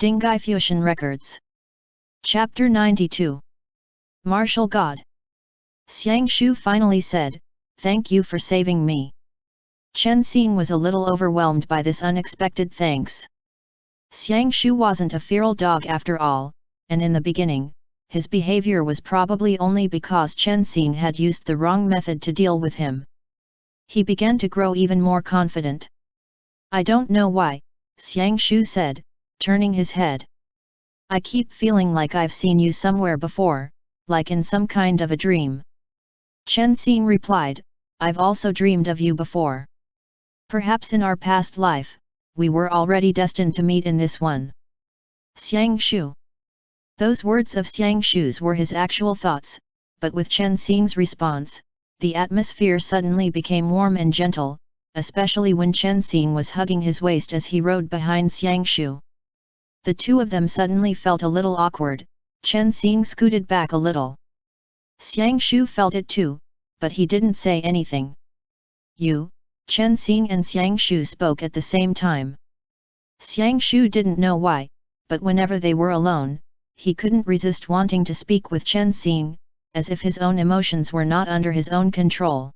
Dinghai Fusheng Records. Chapter 92. Martial God. Xiang Shu finally said, "Thank you for saving me." Chen Xing was a little overwhelmed by this unexpected thanks. Xiang Shu wasn't a feral dog after all, and in the beginning, his behavior was probably only because Chen Xing had used the wrong method to deal with him. He began to grow even more confident. "I don't know why," Xiang Shu said, turning his head. "I keep feeling like I've seen you somewhere before, like in some kind of a dream." Chen Xing replied, "I've also dreamed of you before. Perhaps in our past life, we were already destined to meet in this one." Xiang Shu. Those words of Xiang Shu's were his actual thoughts, but with Chen Xing's response, the atmosphere suddenly became warm and gentle, especially when Chen Xing was hugging his waist as he rode behind Xiang Shu. The two of them suddenly felt a little awkward. Chen Xing scooted back a little. Xiang Shu felt it too, but he didn't say anything. "You," Chen Xing and Xiang Shu spoke at the same time. Xiang Shu didn't know why, but whenever they were alone, he couldn't resist wanting to speak with Chen Xing, as if his own emotions were not under his own control.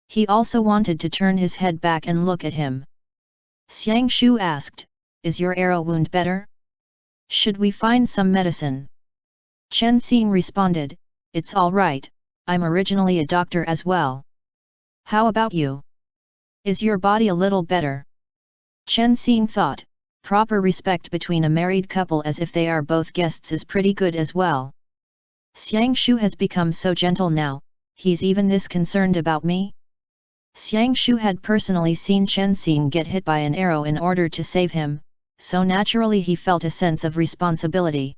He also wanted to turn his head back and look at him. Xiang Shu asked, "Is your arrow wound better? Should we find some medicine?" Chen Xing responded, "It's all right, I'm originally a doctor as well. How about you? Is your body a little better?" Chen Xing thought, proper respect between a married couple as if they are both guests is pretty good as well. Xiang Shu has become so gentle now, he's even this concerned about me? Xiang Shu had personally seen Chen Xing get hit by an arrow in order to save him, so naturally he felt a sense of responsibility.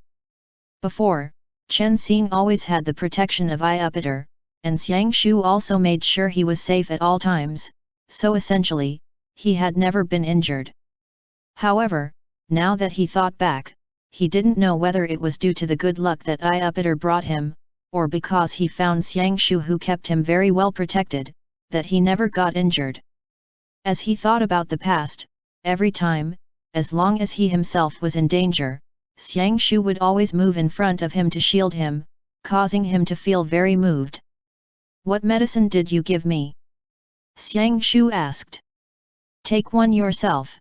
Before, Chen Xing always had the protection of Iepitor, and Xiang Shu also made sure he was safe at all times, so essentially, he had never been injured. However, now that he thought back, he didn't know whether it was due to the good luck that Iepitor brought him, or because he found Xiang Shu who kept him very well protected, that he never got injured. As he thought about the past, every time, as long as he himself was in danger, Xiang Shu would always move in front of him to shield him, causing him to feel very moved. "What medicine did you give me?" Xiang Shu asked. "Take one yourself."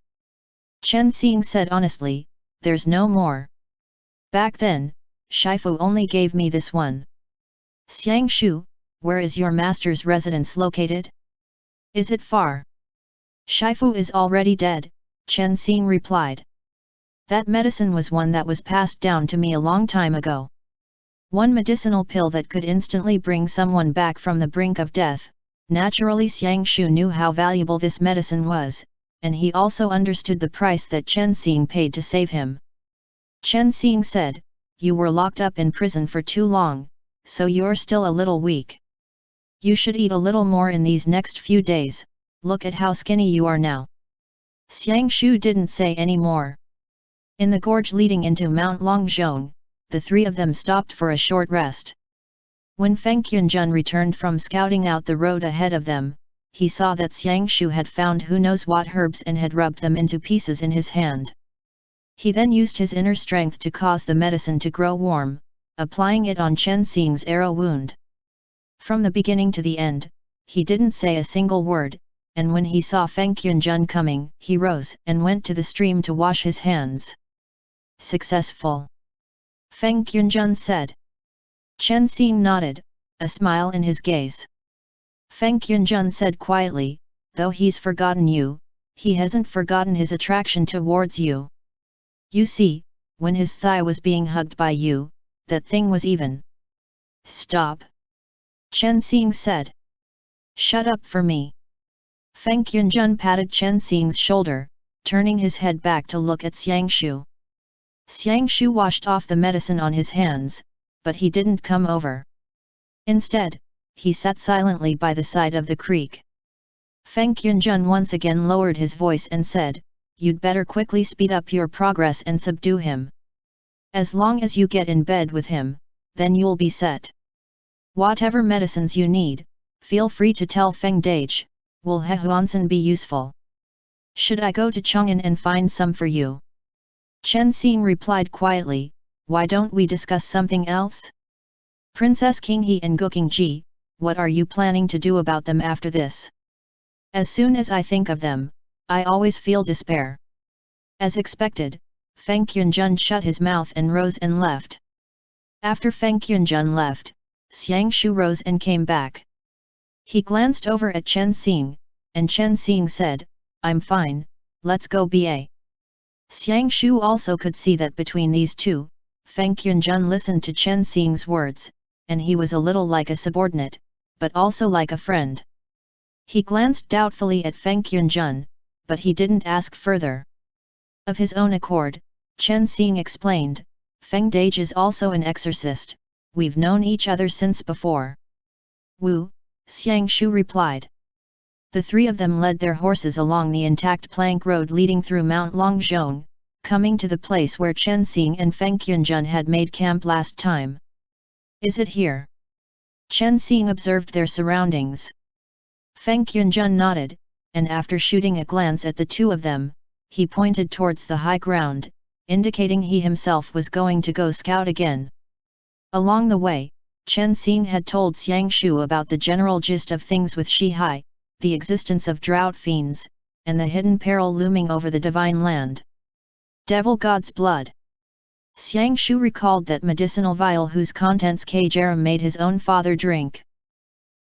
Chen Xing said honestly, "There's no more. Back then, Shifu only gave me this one." "Xiang Shu, where is your master's residence located? Is it far?" "Shifu is already dead," Chen Xing replied. "That medicine was one that was passed down to me a long time ago. One medicinal pill that could instantly bring someone back from the brink of death." Naturally Xiang Shu knew how valuable this medicine was, and he also understood the price that Chen Xing paid to save him. Chen Xing said, "You were locked up in prison for too long, so you're still a little weak. You should eat a little more in these next few days, look at how skinny you are now." Xiang Shu didn't say any more. In the gorge leading into Mount Longzhong, the three of them stopped for a short rest. When Feng Yunjun returned from scouting out the road ahead of them, he saw that Xiang Shu had found who knows what herbs and had rubbed them into pieces in his hand. He then used his inner strength to cause the medicine to grow warm, applying it on Chen Xing's arrow wound. From the beginning to the end, he didn't say a single word, and when he saw Feng Yunjun coming, he rose and went to the stream to wash his hands. "Successful," Feng Yunjun said. Chen Xing nodded, a smile in his gaze. Feng Yunjun said quietly, "Though he's forgotten you, he hasn't forgotten his attraction towards you. You see, when his thigh was being hugged by you, that thing was even." "Stop," Chen Xing said. "Shut up for me." Feng Yunjun patted Chen Xing's shoulder, turning his head back to look at Xiang Shu. Xiang Shu washed off the medicine on his hands, but he didn't come over. Instead, he sat silently by the side of the creek. Feng Yunjun once again lowered his voice and said, "You'd better quickly speed up your progress and subdue him. As long as you get in bed with him, then you'll be set. Whatever medicines you need, feel free to tell Feng Dage, will He Huansen be useful? Should I go to Chang'an and find some for you?" Chen Xing replied quietly, why don't we discuss something else? Princess Qinghe and Gokingji, what are you planning to do about them after this? As soon as I think of them, I always feel despair. As expected, Feng Yunjun shut his mouth and rose and left. After Feng Yunjun left, Xiang Shu rose and came back. He glanced over at Chen Xing, and Chen Xing said, I'm fine, let's go ba. Xiang Shu also could see that between these two, Feng Yunjun listened to Chen Xing's words, and he was a little like a subordinate, but also like a friend. He glanced doubtfully at Feng Yunjun, but he didn't ask further. Of his own accord, Chen Xing explained, Feng Dage is also an exorcist, we've known each other since before. Wu, Xiang Shu replied. The three of them led their horses along the intact plank road leading through Mount Longzhong, coming to the place where Chen Xing and Feng Yunjun had made camp last time. Is it here? Chen Xing observed their surroundings. Feng Yunjun nodded, and after shooting a glance at the two of them, he pointed towards the high ground, indicating he himself was going to go scout again. Along the way, Chen Xing had told Xiang Shu about the general gist of things with Shihai, the existence of drought fiends, and the hidden peril looming over the divine land. Devil God's blood. Xiang Shu recalled that medicinal vial whose contents Kajaram made his own father drink.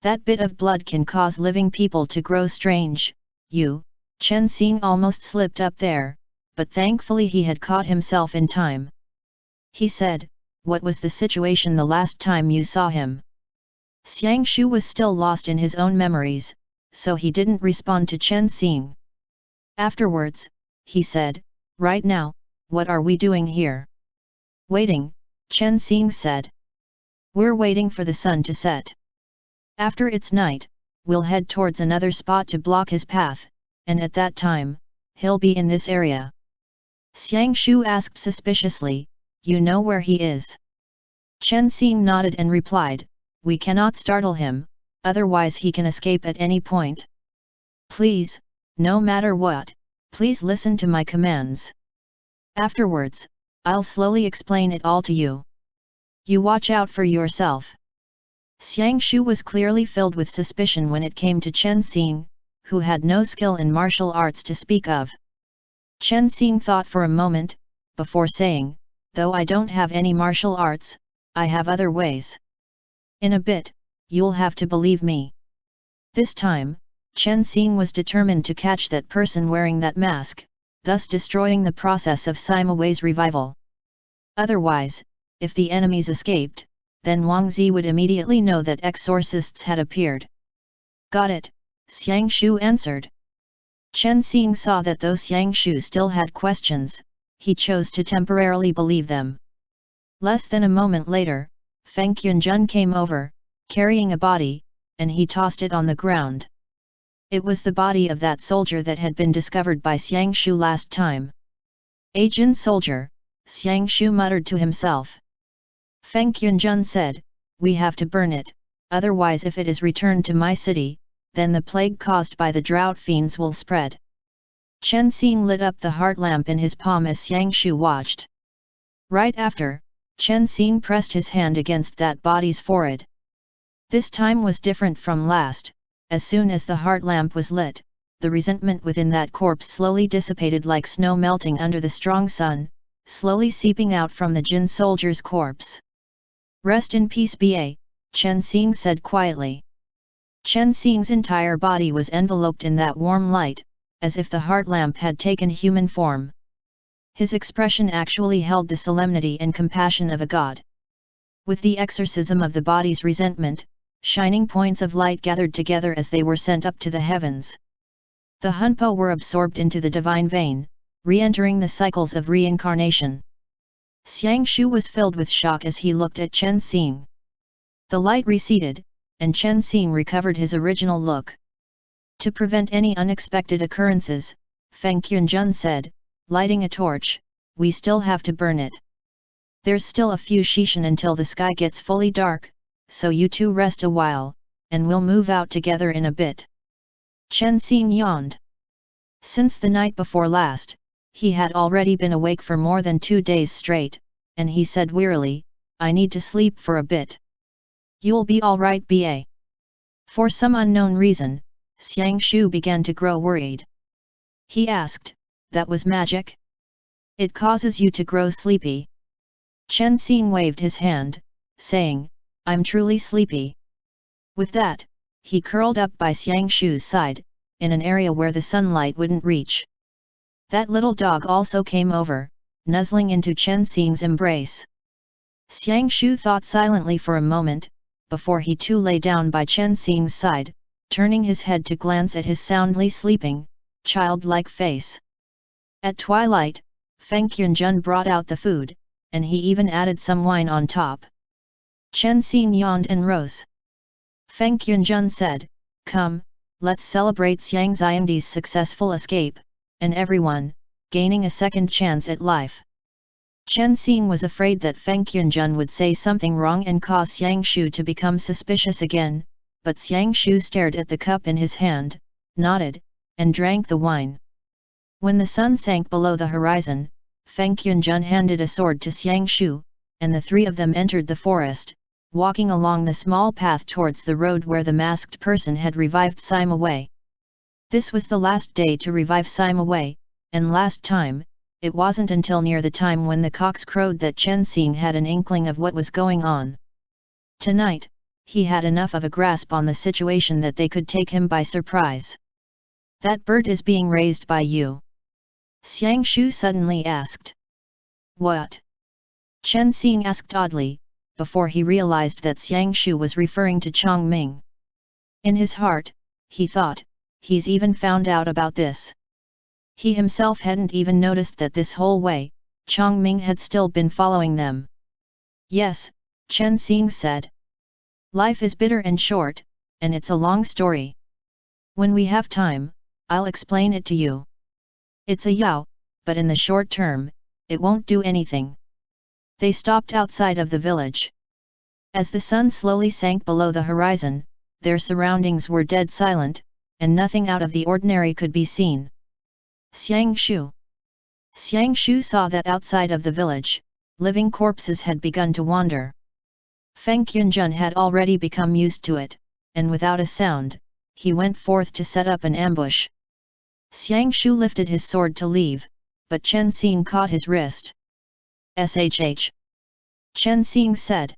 That bit of blood can cause living people to grow strange. Chen Xing almost slipped up there, but thankfully he had caught himself in time. He said, what was the situation the last time you saw him? Xiang Shu was still lost in his own memories, so he didn't respond to Chen Xing. Afterwards, he said, right now, what are we doing here? Waiting, Chen Xing said. We're waiting for the sun to set. After it's night, we'll head towards another spot to block his path, and at that time, he'll be in this area. Xiang Shu asked suspiciously, you know where he is? Chen Xing nodded and replied, we cannot startle him, otherwise he can escape at any point. Please, no matter what, please listen to my commands. Afterwards, I'll slowly explain it all to you. You watch out for yourself. Xiang Shu was clearly filled with suspicion when it came to Chen Xing, who had no skill in martial arts to speak of. Chen Xing thought for a moment, before saying, though I don't have any martial arts, I have other ways. In a bit, you'll have to believe me. This time, Chen Xing was determined to catch that person wearing that mask, thus destroying the process of Sima Wei's revival. Otherwise, if the enemies escaped, then Wang Zi would immediately know that exorcists had appeared. Got it, Xiang Shu answered. Chen Xing saw that though Xiang Shu still had questions, he chose to temporarily believe them. Less than a moment later, Feng Yunjun came over, carrying a body, and he tossed it on the ground. It was the body of that soldier that had been discovered by Xiang Shu last time. A Jin soldier, Xiang Shu muttered to himself. Feng Yunjun said, we have to burn it, otherwise if it is returned to my city, then the plague caused by the drought fiends will spread. Chen Xing lit up the heart lamp in his palm as Xiang Shu watched. Right after, Chen Xing pressed his hand against that body's forehead. This time was different from last. As soon as the heart lamp was lit, the resentment within that corpse slowly dissipated like snow melting under the strong sun, slowly seeping out from the Jin soldier's corpse. Rest in peace ba, Chen Xing said quietly. Chen Xing's entire body was enveloped in that warm light, as if the heart lamp had taken human form. His expression actually held the solemnity and compassion of a god. With the exorcism of the body's resentment, shining points of light gathered together as they were sent up to the heavens. The Hunpo were absorbed into the divine vein, re-entering the cycles of reincarnation. Xiang Shu was filled with shock as he looked at Chen Xing. The light receded, and Chen Xing recovered his original look. To prevent any unexpected occurrences, Feng Yunjun said, lighting a torch, we still have to burn it. There's still a few shishan until the sky gets fully dark, so you two rest a while, and we'll move out together in a bit. Chen Xing yawned. Since the night before last, He had already been awake for more than 2 days straight, and he said wearily, "I need to sleep for a bit." "You'll be all right, ba." For some unknown reason, Xiang Shu began to grow worried. He asked, "That was magic? It causes you to grow sleepy?" Chen Xing waved his hand, saying, "I'm truly sleepy." With that, he curled up by Xiang Shu's side, in an area where the sunlight wouldn't reach. That little dog also came over, nuzzling into Chen Xing's embrace. Xiang Shu thought silently for a moment, before he too lay down by Chen Xing's side, turning his head to glance at his soundly sleeping, childlike face. At twilight, Feng Tian brought out the food, and he even added some wine on top. Chen Xing yawned and rose. Feng Tian said, "Come, let's celebrate Xiang Xiangdi's successful escape, and everyone, gaining a second chance at life." Chen Xing was afraid that Feng Tian would say something wrong and cause Xiang Shu to become suspicious again, but Xiang Shu stared at the cup in his hand, nodded, and drank the wine. When the sun sank below the horizon, Feng Tian handed a sword to Xiang Shu, and the three of them entered the forest, walking along the small path towards the road where the masked person had revived Sima Wei. This was the last day to revive Sima Wei, and last time, it wasn't until near the time when the cocks crowed that Chen Xing had an inkling of what was going on. Tonight, he had enough of a grasp on the situation that they could take him by surprise. "That bird is being raised by you?" Xiang Shu suddenly asked. "What?" Chen Xing asked oddly, before he realized that Xiang Shu was referring to Chong Ming. In his heart, he thought, he's even found out about this. He himself hadn't even noticed that this whole way, Chong Ming had still been following them. "Yes," Chen Xing said. "Life is bitter and short, and it's a long story. When we have time, I'll explain it to you. It's a yao, but in the short term, it won't do anything." They stopped outside of the village. As the sun slowly sank below the horizon, their surroundings were dead silent, and nothing out of the ordinary could be seen. Xiang Shu. Xiang Shu saw that outside of the village, living corpses had begun to wander. Feng Tian had already become used to it, and without a sound, he went forth to set up an ambush. Xiang Shu lifted his sword to leave, but Chen Xing caught his wrist. "Shh. Chen Xing said.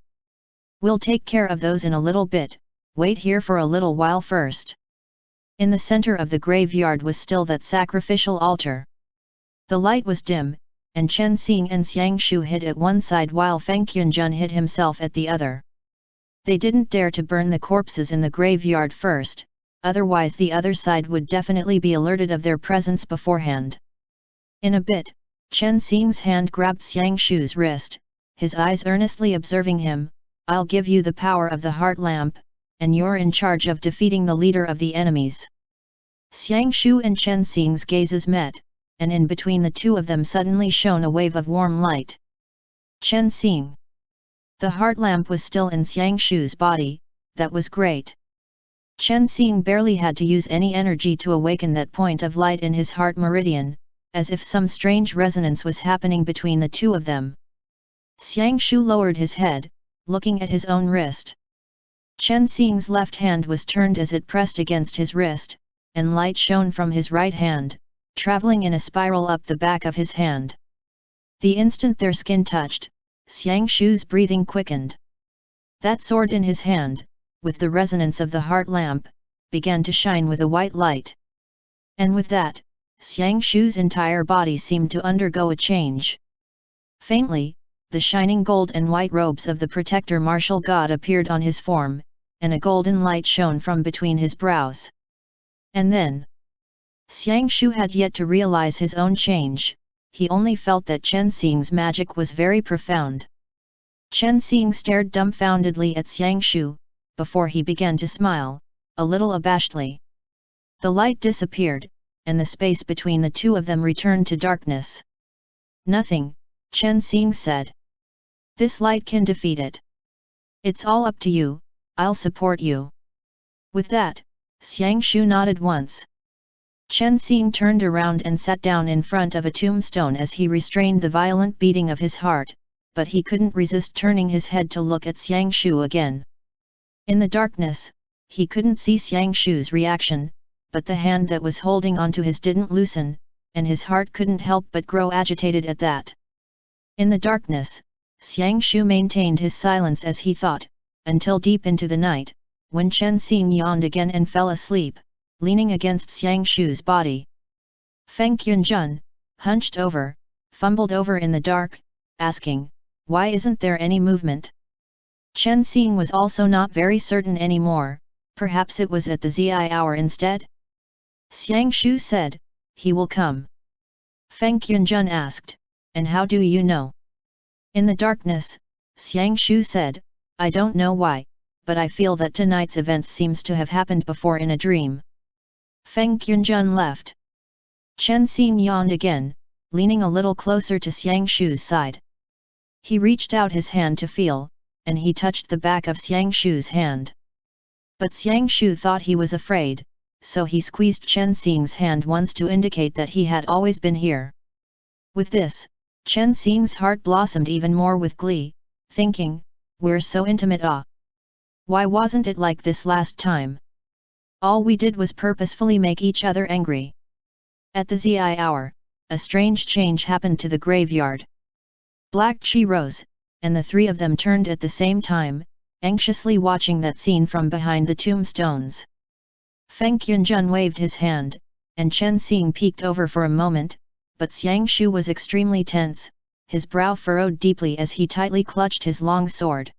"We'll take care of those in a little bit, wait here for a little while first." In the center of the graveyard was still that sacrificial altar. The light was dim, and Chen Xing and Xiang Shu hid at one side while Feng Tian hid himself at the other. They didn't dare to burn the corpses in the graveyard first, otherwise the other side would definitely be alerted of their presence beforehand. In a bit, Chen Xing's hand grabbed Xiang Shu's wrist, his eyes earnestly observing him. "I'll give you the power of the heart lamp, and you're in charge of defeating the leader of the enemies." Xiang Shu and Chen Xing's gazes met, and in between the two of them suddenly shone a wave of warm light. Chen Xing. The heart lamp was still in Xiang Shu's body. That was great. Chen Xing barely had to use any energy to awaken that point of light in his heart meridian, as if some strange resonance was happening between the two of them. Xiang Shu lowered his head, looking at his own wrist. Chen Xing's left hand was turned as it pressed against his wrist, and light shone from his right hand, traveling in a spiral up the back of his hand. The instant their skin touched, Xiang Shu's breathing quickened. That sword in his hand, with the resonance of the heart lamp, began to shine with a white light. And with that, Xiang Shu's entire body seemed to undergo a change. Faintly, the shining gold and white robes of the protector martial god appeared on his form, and a golden light shone from between his brows. And then, Xiang Shu had yet to realize his own change. He only felt that Chen Xing's magic was very profound. Chen Xing stared dumbfoundedly at Xiang Shu, before he began to smile, a little abashedly. The light disappeared, and the space between the two of them returned to darkness. "Nothing," Chen Xing said. "This light can defeat it. It's all up to you, I'll support you." With that, Xiang Shu nodded once. Chen Xing turned around and sat down in front of a tombstone as he restrained the violent beating of his heart, but he couldn't resist turning his head to look at Xiang Shu again. In the darkness, he couldn't see Xiang Shu's reaction, but the hand that was holding onto his didn't loosen, and his heart couldn't help but grow agitated at that. In the darkness, Xiang Shu maintained his silence as he thought, until deep into the night, when Chen Xing yawned again and fell asleep, leaning against Xiang Shu's body. Feng Yunjun, hunched over, fumbled over in the dark, asking, "Why isn't there any movement?" Chen Xing was also not very certain anymore, perhaps it was at the Zi hour instead? Xiang Shu said, "He will come." Feng Yunjun asked, "And how do you know?" In the darkness, Xiang Shu said, "I don't know why, but I feel that tonight's events seems to have happened before in a dream." Feng Yunjun left. Chen Xing yawned again, leaning a little closer to Xiang Shu's side. He reached out his hand to feel, and he touched the back of Xiang Shu's hand. But Xiang Shu thought he was afraid, so he squeezed Chen Xing's hand once to indicate that he had always been here. With this, Chen Xing's heart blossomed even more with glee, thinking, "We're so intimate Why wasn't it like this last time? All we did was purposefully make each other angry." At the Zi hour, a strange change happened to the graveyard. Black Qi rose, and the three of them turned at the same time, anxiously watching that scene from behind the tombstones. Feng Yunjun waved his hand, and Chen Xing peeked over for a moment, but Xiang Shu was extremely tense, his brow furrowed deeply as he tightly clutched his long sword.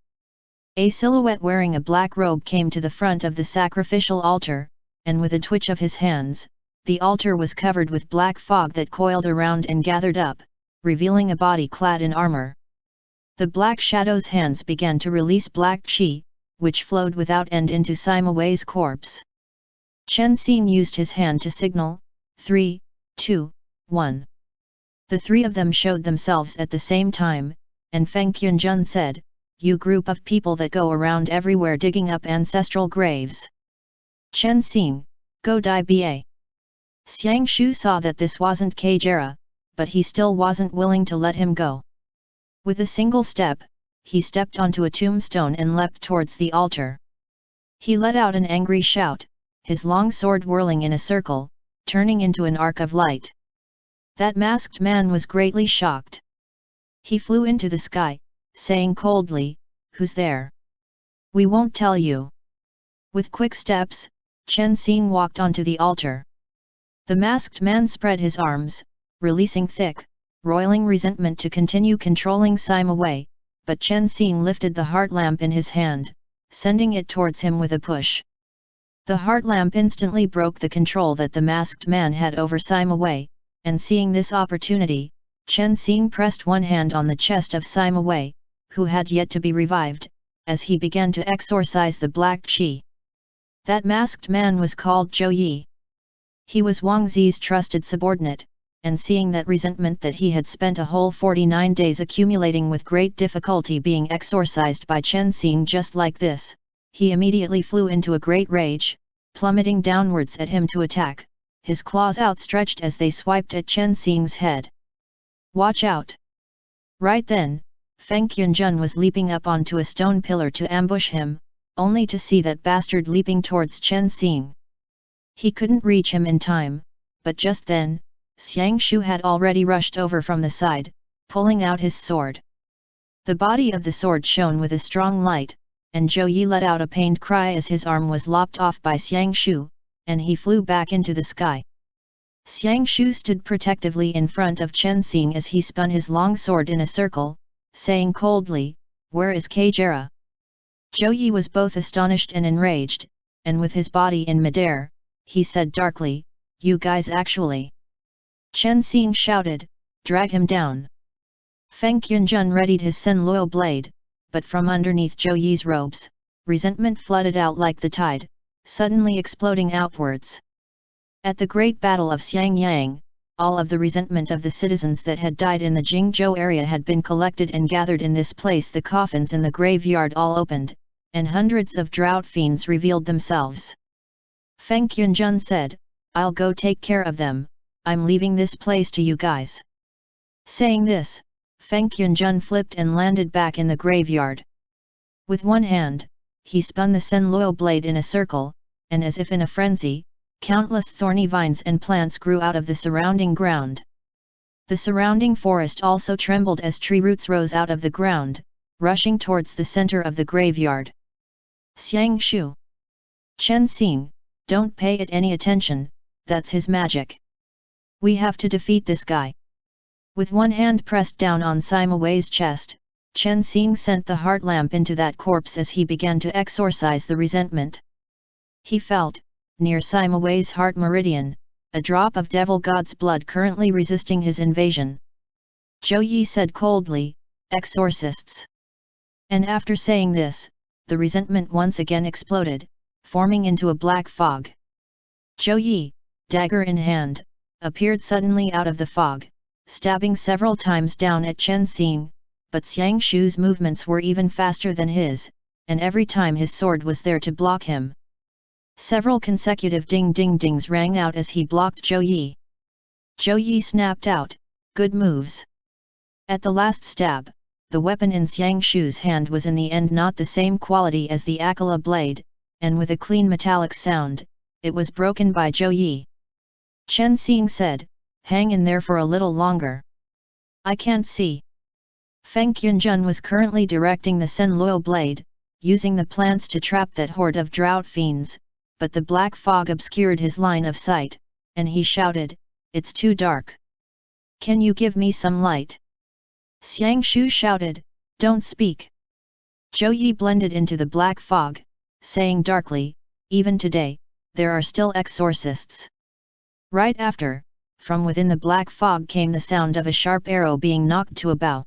A silhouette wearing a black robe came to the front of the sacrificial altar, and with a twitch of his hands, the altar was covered with black fog that coiled around and gathered up, revealing a body clad in armor. The black shadow's hands began to release black qi, which flowed without end into Sima Wei's corpse. Chen Xing used his hand to signal, 3, 2, 1. The three of them showed themselves at the same time, and Feng Yunjun said, "You group of people that go around everywhere digging up ancestral graves. Chen Xing, go die ba." Xiang Shu saw that this wasn't Kajera, but he still wasn't willing to let him go. With a single step, he stepped onto a tombstone and leapt towards the altar. He let out an angry shout, his long sword whirling in a circle, turning into an arc of light. That masked man was greatly shocked. He flew into the sky, saying coldly, "Who's there? We won't tell you." With quick steps, Chen Xing walked onto the altar. The masked man spread his arms, releasing thick, roiling resentment to continue controlling Sima Wei, but Chen Xing lifted the heart lamp in his hand, sending it towards him with a push. The heart lamp instantly broke the control that the masked man had over Sima Wei, and seeing this opportunity, Chen Xing pressed one hand on the chest of Sima Wei, who had yet to be revived, as he began to exorcise the black qi. That masked man was called Zhou Yi. He was Wang Zi's trusted subordinate, and seeing that resentment that he had spent a whole 49 days accumulating with great difficulty being exorcised by Chen Xing just like this, he immediately flew into a great rage, plummeting downwards at him to attack, his claws outstretched as they swiped at Chen Xing's head. "Watch out!" Right then, Feng Yunjun was leaping up onto a stone pillar to ambush him, only to see that bastard leaping towards Chen Xing. He couldn't reach him in time, but just then, Xiang Shu had already rushed over from the side, pulling out his sword. The body of the sword shone with a strong light, and Zhou Yi let out a pained cry as his arm was lopped off by Xiang Shu, and he flew back into the sky. Xiang Shu stood protectively in front of Chen Xing as he spun his long sword in a circle, saying coldly, "Where is Kajera?" Zhou Yi was both astonished and enraged, and with his body in midair, he said darkly, "You guys actually..." Chen Xing shouted, "Drag him down!" Feng Yunjun readied his Sen Loyal blade, but from underneath Zhou Yi's robes, resentment flooded out like the tide, suddenly exploding outwards. At the great battle of Xiangyang, all of the resentment of the citizens that had died in the Jingzhou area had been collected and gathered in this place. The coffins in the graveyard all opened, and hundreds of drought fiends revealed themselves. Feng Yunjun said, I'll go take care of them, I'm leaving this place to you guys. Saying this, Feng Tian flipped and landed back in the graveyard. With one hand, he spun the Senluo blade in a circle, and as if in a frenzy, countless thorny vines and plants grew out of the surrounding ground. The surrounding forest also trembled as tree roots rose out of the ground, rushing towards the center of the graveyard. Xiang Shu. Chen Xing, don't pay it any attention, that's his magic. We have to defeat this guy. With one hand pressed down on Sima Wei's chest, Chen Xing sent the heart lamp into that corpse as he began to exorcise the resentment. He felt, near Sima Wei's heart meridian, a drop of devil god's blood currently resisting his invasion. Zhou Yi said coldly, "Exorcists." And after saying this, the resentment once again exploded, forming into a black fog. Zhou Yi, dagger in hand, appeared suddenly out of the fog, stabbing several times down at Chen Xing, but Xiang Shu's movements were even faster than his, and every time his sword was there to block him. Several consecutive ding-ding-dings rang out as he blocked Zhou Yi. Zhou Yi snapped out, "Good moves." At the last stab, the weapon in Xiang Shu's hand was in the end not the same quality as the Akala blade, and with a clean metallic sound, it was broken by Zhou Yi. Chen Xing said, "Hang in there for a little longer. I can't see." Feng Tian was currently directing the Senluo blade, using the plants to trap that horde of drought fiends, but the black fog obscured his line of sight, and he shouted, "It's too dark. Can you give me some light?" Xiang Shu shouted, "Don't speak." Zhou Yi blended into the black fog, saying darkly, "Even today, there are still exorcists." Right after, from within the black fog came the sound of a sharp arrow being knocked to a bow.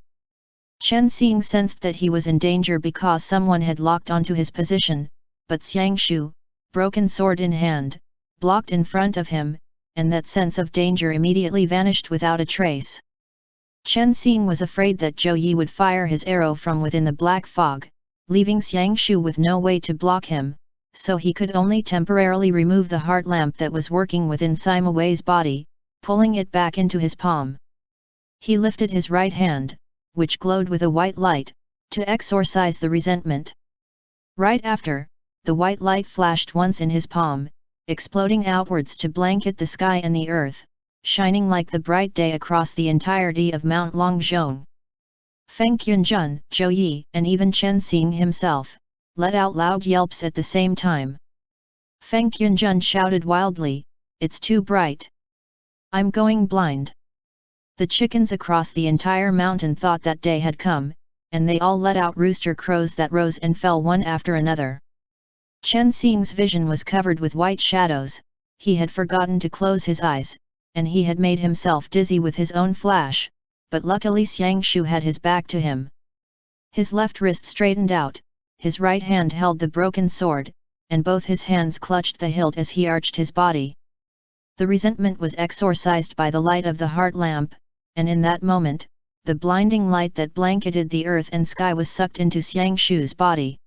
Chen Xing sensed that he was in danger because someone had locked onto his position, but Xiang Shu, broken sword in hand, blocked in front of him, and that sense of danger immediately vanished without a trace. Chen Xing was afraid that Zhou Yi would fire his arrow from within the black fog, leaving Xiang Shu with no way to block him, so he could only temporarily remove the heart lamp that was working within Sima Wei's body, pulling it back into his palm. He lifted his right hand, which glowed with a white light, to exorcise the resentment. Right after, the white light flashed once in his palm, exploding outwards to blanket the sky and the earth, shining like the bright day across the entirety of Mount Longzhong. Feng Tian, Zhou Yi, and even Chen Xing himself, let out loud yelps at the same time. Feng Tian shouted wildly, "It's too bright. I'm going blind." The chickens across the entire mountain thought that day had come, and they all let out rooster crows that rose and fell one after another. Chen Xing's vision was covered with white shadows, he had forgotten to close his eyes, and he had made himself dizzy with his own flash, but luckily Xiang Shu had his back to him. His left wrist straightened out, his right hand held the broken sword, and both his hands clutched the hilt as he arched his body. The resentment was exorcised by the light of the heart lamp, and in that moment, the blinding light that blanketed the earth and sky was sucked into Xiang Shu's body.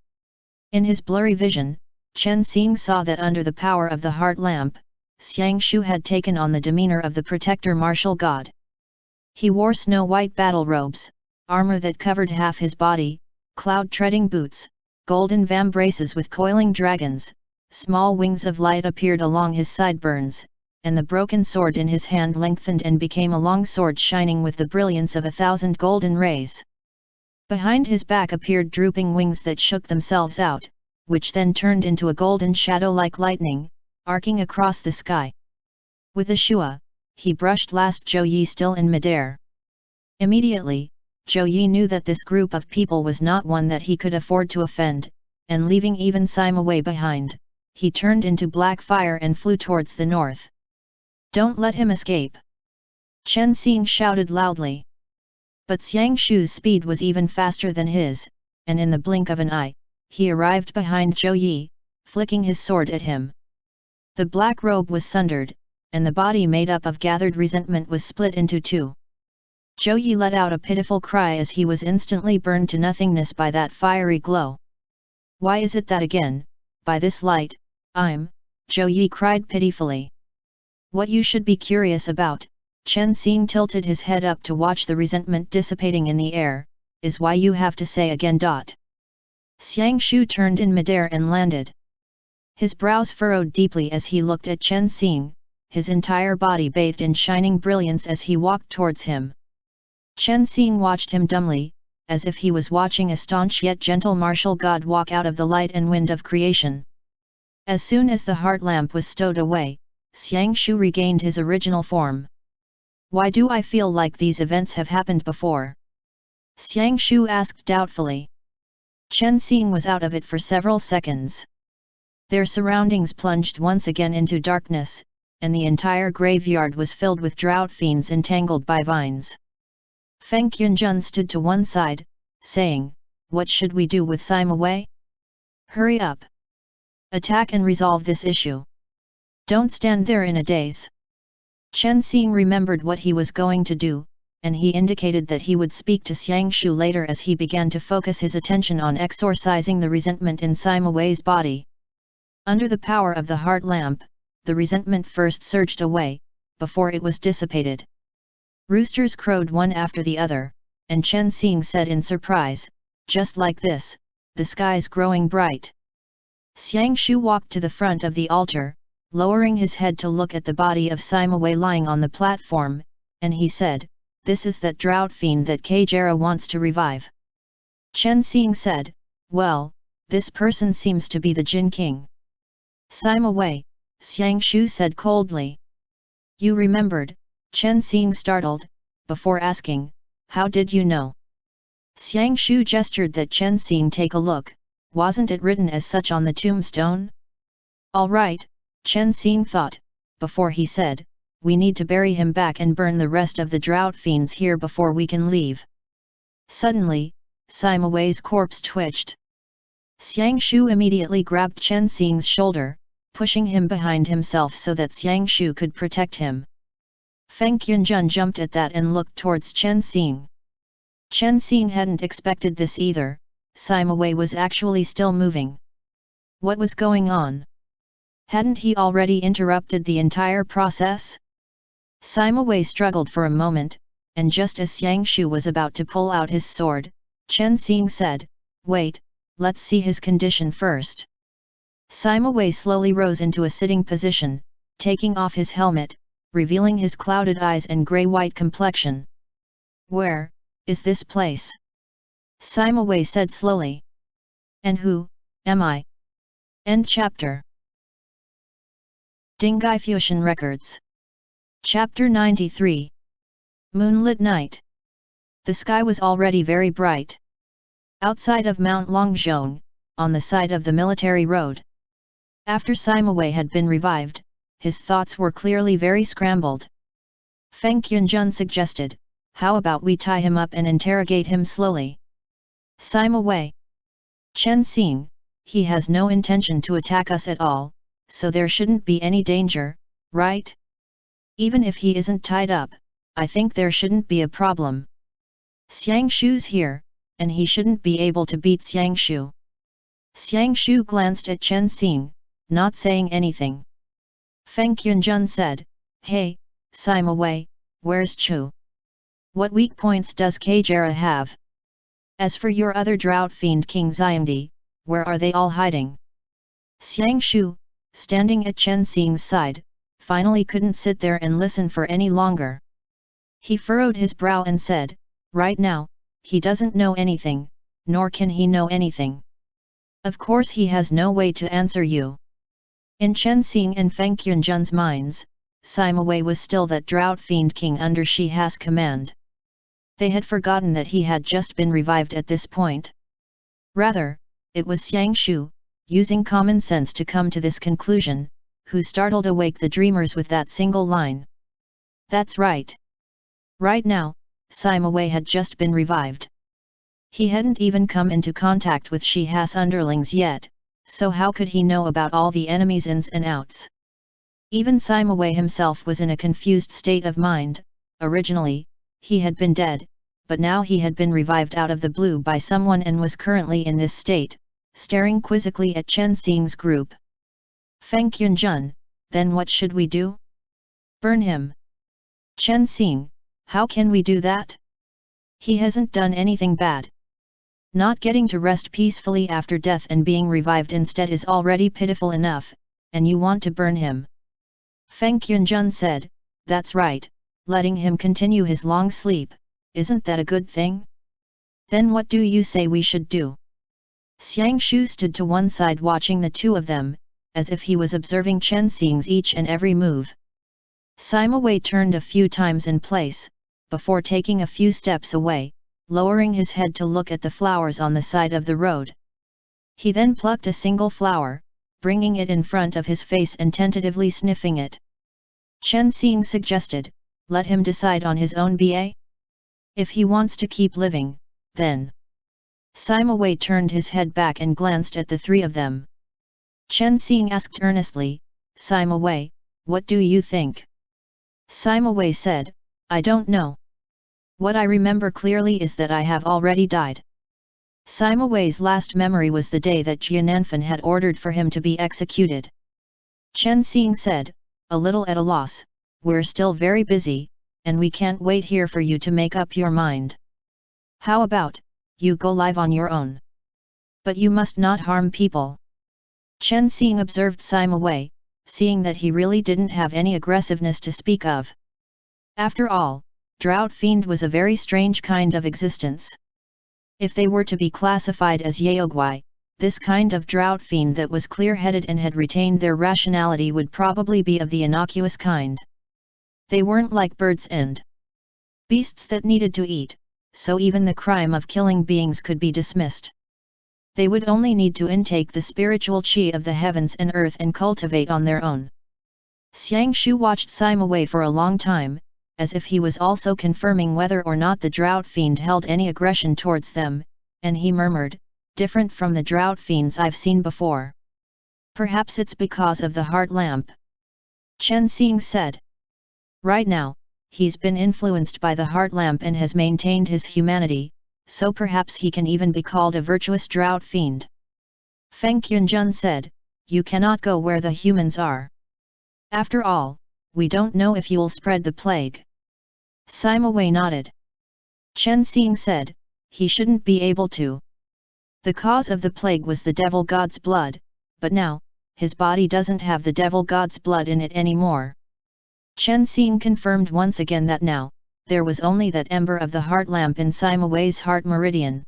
In his blurry vision, Chen Xing saw that under the power of the heart lamp, Xiang Shu had taken on the demeanor of the protector martial god. He wore snow-white battle robes, armor that covered half his body, cloud-treading boots, golden vambraces with coiling dragons, small wings of light appeared along his sideburns, and the broken sword in his hand lengthened and became a long sword shining with the brilliance of 1,000 golden rays. Behind his back appeared drooping wings that shook themselves out, which then turned into a golden shadow like lightning, arcing across the sky. With a shua, he brushed last Zhou Yi still in midair. Immediately, Zhou Yi knew that this group of people was not one that he could afford to offend, and leaving even Sima Wei behind, he turned into black fire and flew towards the north. "Don't let him escape!" Chen Xing shouted loudly. But Xiang Shu's speed was even faster than his, and in the blink of an eye, he arrived behind Zhou Yi, flicking his sword at him. The black robe was sundered, and the body made up of gathered resentment was split into two. Zhou Yi let out a pitiful cry as he was instantly burned to nothingness by that fiery glow. "Why is it that again, by this light, I'm..." Zhou Yi cried pitifully. What you should be curious about, Chen Xing tilted his head up to watch the resentment dissipating in the air, is why you have to say again. Xiang Shu turned in midair and landed. His brows furrowed deeply as he looked at Chen Xing, his entire body bathed in shining brilliance as he walked towards him. Chen Xing watched him dumbly, as if he was watching a staunch yet gentle martial god walk out of the light and wind of creation. As soon as the heart lamp was stowed away, Xiang Shu regained his original form. Why do I feel like these events have happened before? Xiang Shu asked doubtfully. Chen Xing was out of it for several seconds. Their surroundings plunged once again into darkness, and the entire graveyard was filled with drought fiends entangled by vines. Feng Yunjun stood to one side, saying, "What should we do with Sima Wei? Hurry up! Attack and resolve this issue. Don't stand there in a daze." Chen Xing remembered what he was going to do, and he indicated that he would speak to Xiang Shu later as he began to focus his attention on exorcising the resentment in Sima Wei's body. Under the power of the heart lamp, the resentment first surged away, before it was dissipated. Roosters crowed one after the other, and Chen Xing said in surprise, "Just like this, the sky's growing bright." Xiang Shu walked to the front of the altar, lowering his head to look at the body of Sima Wei lying on the platform, and he said, "This is that drought fiend that Kajera wants to revive." Chen Xing said, "Well, this person seems to be the Jin King." "Sima Wei," Xiang Shu said coldly. "You remembered?" Chen Xing startled, before asking, "How did you know?" Xiang Shu gestured that Chen Xing take a look. "Wasn't it written as such on the tombstone?" "All right," Chen Xing thought, before he said, "We need to bury him back and burn the rest of the drought fiends here before we can leave." Suddenly, Sima Wei's corpse twitched. Xiang Shu immediately grabbed Chen Xing's shoulder, pushing him behind himself so that Xiang Shu could protect him. Feng Yunjun jumped at that and looked towards Chen Xing. Chen Xing hadn't expected this either. Sima Wei was actually still moving. What was going on? Hadn't he already interrupted the entire process? Sima Wei struggled for a moment, and just as Xiang Shu was about to pull out his sword, Chen Xing said, "Wait, let's see his condition first." Sima Wei slowly rose into a sitting position, taking off his helmet, revealing his clouded eyes and grey-white complexion. "Where is this place?" Sima Wei said slowly. "And who am I?" End chapter. Dinghai Fusheng Records. Chapter 93. Moonlit Night. The sky was already very bright. Outside of Mount Longzhong, on the side of the military road. After Sima Wei had been revived, his thoughts were clearly very scrambled. Feng Yunjun suggested, "How about we tie him up and interrogate him slowly?" Sima Wei. Chen Xing, he has no intention to attack us at all, so there shouldn't be any danger, right? Even if he isn't tied up, I think there shouldn't be a problem. Xiang Shu's here, and he shouldn't be able to beat Xiang Shu. Xiang Shu glanced at Chen Xing, not saying anything. Feng Yunjun said, "Hey, Sima Wei, where's Chu? What weak points does Kajera have? As for your other drought fiend King Xiangdi, where are they all hiding?" Xiang Shu, standing at Chen Xing's side, finally couldn't sit there and listen for any longer. He furrowed his brow and said, "Right now, he doesn't know anything, nor can he know anything. Of course he has no way to answer you." In Chen Xing and Feng Yunjun's minds, Sima Wei was still that drought fiend king under Shi Ha's command. They had forgotten that he had just been revived at this point. Rather, it was Xiang Shu, using common sense to come to this conclusion, who startled awake the dreamers with that single line. That's right. Right now, Sima Wei had just been revived. He hadn't even come into contact with Shi Ha's underlings yet, so how could he know about all the enemies' ins and outs? Even Sima Wei himself was in a confused state of mind. Originally, he had been dead, but now he had been revived out of the blue by someone and was currently in this state, staring quizzically at Chen Xing's group. "Feng Yunjun, then what should we do?" Burn him. Chen Xing, how can we do that? He hasn't done anything bad. Not getting to rest peacefully after death and being revived instead is already pitiful enough, and you want to burn him. Feng Yunjun said, that's right, letting him continue his long sleep, isn't that a good thing? Then what do you say we should do? Xiang Shu stood to one side watching the two of them, as if he was observing Chen Xing's each and every move. Sima Wei turned a few times in place, before taking a few steps away, lowering his head to look at the flowers on the side of the road. He then plucked a single flower, bringing it in front of his face and tentatively sniffing it. Chen Xing suggested, let him decide on his own ba? If he wants to keep living, then. Sima Wei turned his head back and glanced at the three of them. Chen Xing asked earnestly, Sima Wei, what do you think? Sima Wei said, I don't know. What I remember clearly is that I have already died. Sima Wei's last memory was the day that Jiananfen had ordered for him to be executed. Chen Xing said, a little at a loss, we're still very busy, and we can't wait here for you to make up your mind. How about, you go live on your own? But you must not harm people. Chen Xing observed Sima Wei, seeing that he really didn't have any aggressiveness to speak of. After all, Drought Fiend was a very strange kind of existence. If they were to be classified as Yaoguai, this kind of Drought Fiend that was clear-headed and had retained their rationality would probably be of the innocuous kind. They weren't like birds and beasts that needed to eat, so even the crime of killing beings could be dismissed. They would only need to intake the spiritual qi of the heavens and earth and cultivate on their own. Xiang Shu watched Sima Wei for a long time, as if he was also confirming whether or not the Drought Fiend held any aggression towards them, and he murmured, different from the Drought Fiends I've seen before. Perhaps it's because of the heart lamp. Chen Xing said. Right now, he's been influenced by the heart lamp and has maintained his humanity, so perhaps he can even be called a virtuous Drought Fiend. Feng Yunjun said, you cannot go where the humans are. After all, we don't know if you'll spread the plague. Sima Wei nodded. Chen Xing said, he shouldn't be able to. The cause of the plague was the devil god's blood, but now, his body doesn't have the devil god's blood in it anymore. Chen Xing confirmed once again that now, there was only that ember of the heart lamp in Sima Wei's heart meridian.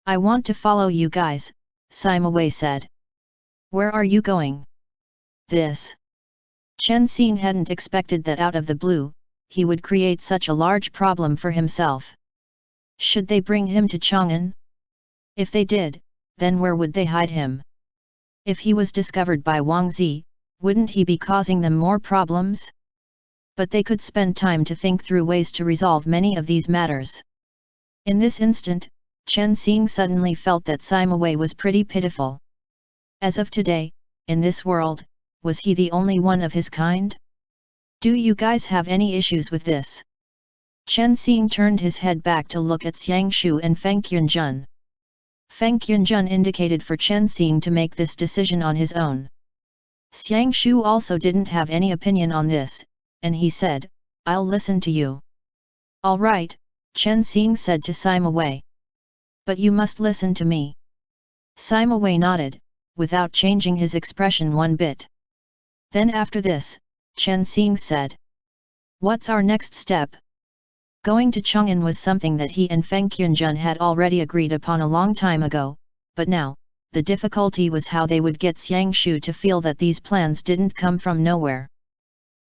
I want to follow you guys, Sima Wei said. Where are you going? This. Chen Xing hadn't expected that out of the blue, he would create such a large problem for himself. Should they bring him to Chang'an? If they did, then where would they hide him? If he was discovered by Wang Zi, wouldn't he be causing them more problems? But they could spend time to think through ways to resolve many of these matters. In this instant, Chen Xing suddenly felt that Sima Wei was pretty pitiful. As of today, in this world, was he the only one of his kind? Do you guys have any issues with this? Chen Xing turned his head back to look at Xiang Shu and Feng Yunjun. Feng Yunjun indicated for Chen Xing to make this decision on his own. Xiang Shu also didn't have any opinion on this, and he said, I'll listen to you. All right, Chen Xing said to Sima Wei. But you must listen to me. Sima Wei nodded, without changing his expression one bit. Then after this, Chen Xing said. What's our next step? Going to Chang'an was something that he and Feng Yunjun had already agreed upon a long time ago, but now, the difficulty was how they would get Xiang Shu to feel that these plans didn't come from nowhere.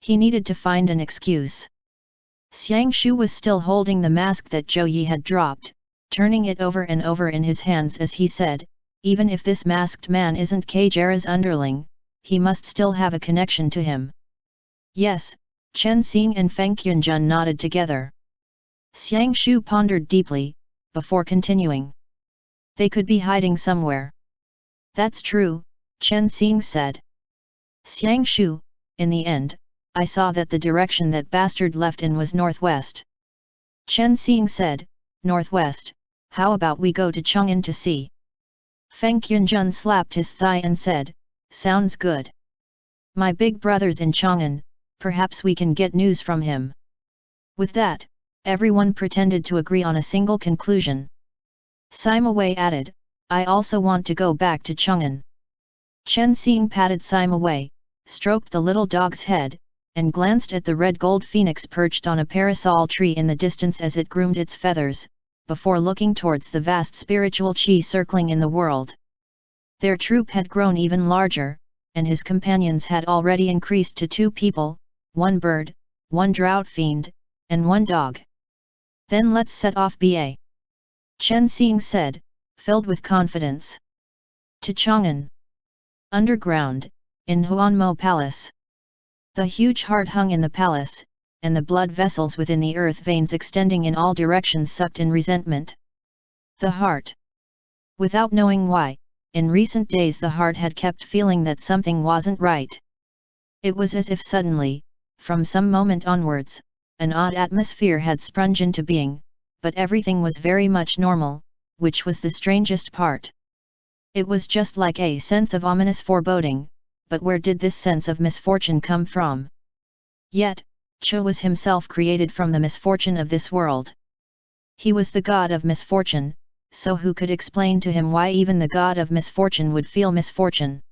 He needed to find an excuse. Xiang Shu was still holding the mask that Zhou Yi had dropped, turning it over and over in his hands as he said, even if this masked man isn't Kajera's underling, he must still have a connection to him. Yes, Chen Xing and Feng Yunjun nodded together. Xiang Shu pondered deeply, before continuing. They could be hiding somewhere. That's true, Chen Xing said. Xiang Shu, in the end, I saw that the direction that bastard left in was northwest. Chen Xing said, northwest, how about we go to Chang'an to see? Feng Yunjun slapped his thigh and said, sounds good. My big brother's in Chang'an, perhaps we can get news from him." With that, everyone pretended to agree on a single conclusion. Sima Wei added, "I also want to go back to Chang'an." Chen Xing patted Sima Wei, stroked the little dog's head, and glanced at the red gold phoenix perched on a parasol tree in the distance as it groomed its feathers, before looking towards the vast spiritual qi circling in the world. Their troop had grown even larger, and his companions had already increased to 2 people, 1 bird, 1 drought fiend, and 1 dog. "Then let's set off ba," Chen Xing said, filled with confidence. To Chang'an. Underground, in Huanmo Palace. The huge heart hung in the palace, and the blood vessels within the earth veins extending in all directions sucked in resentment. The heart. Without knowing why, in recent days the heart had kept feeling that something wasn't right. It was as if suddenly, from some moment onwards, an odd atmosphere had sprung into being, but everything was very much normal, which was the strangest part. It was just like a sense of ominous foreboding, but where did this sense of misfortune come from? Yet, Chu was himself created from the misfortune of this world. He was the god of misfortune, so who could explain to him why even the god of misfortune would feel misfortune?